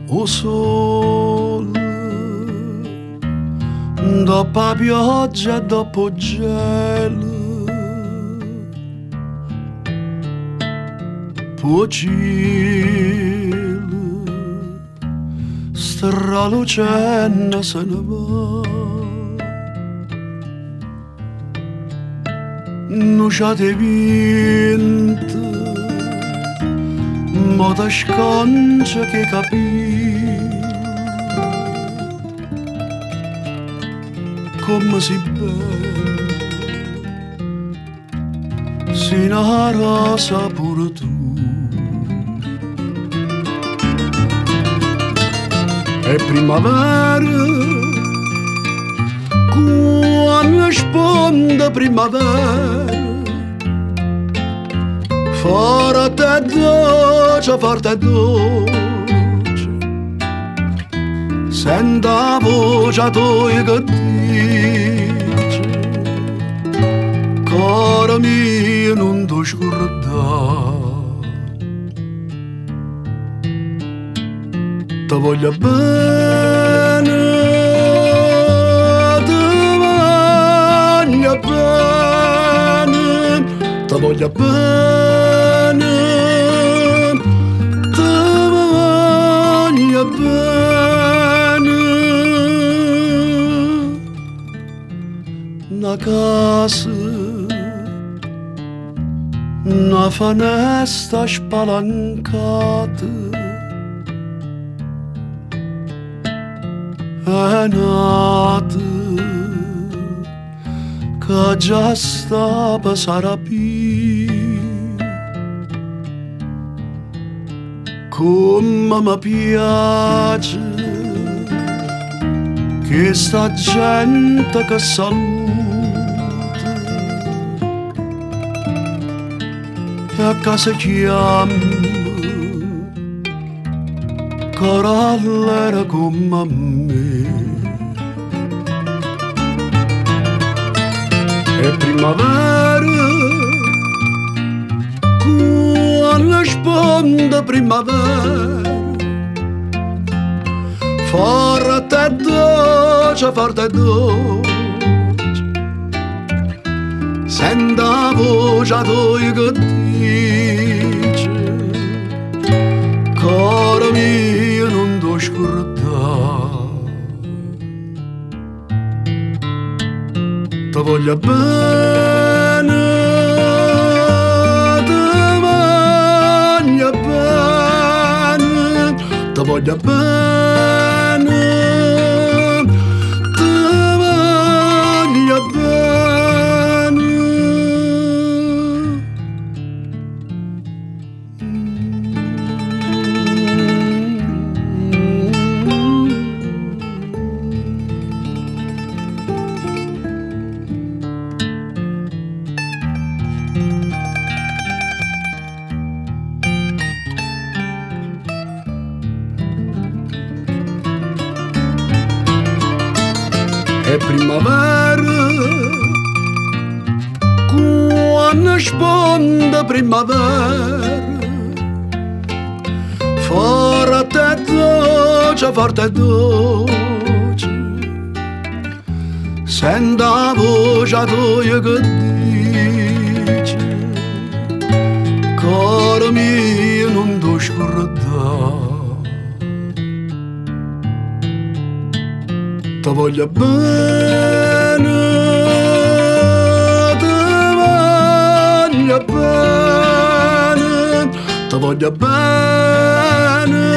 o sole, dopo la pioggia e dopo il gelo, poi cielo, stralucendo se ne va. Non c'è di vinto, ma da scancia che capì come si bella, si una rosa pure tu. È primavera, quando sponda primavera, forte dolce, senta la voce tua che dice, cuore mio non ti scordare, ti voglio bene, ti voglio bene, ti voglio bene. Una casa, una finestra spalancata, è nata che già sta per sarapì, come mi piace che sta gente che saluta e a casa chiama corallera come me. È primavera, quando sponda primavera, forte dolce, senta la voce tua che dice, cuore mio non ti scordare. Ti voglio bene, ti voglio bene, ti voglio bene, ti voglio bene. È primavera, quando sponda primavera, forte dolce, senta la voce tua che dice, cuore mio non ti scordare. Ti voglio bene, ti voglio bene, ti voglio bene.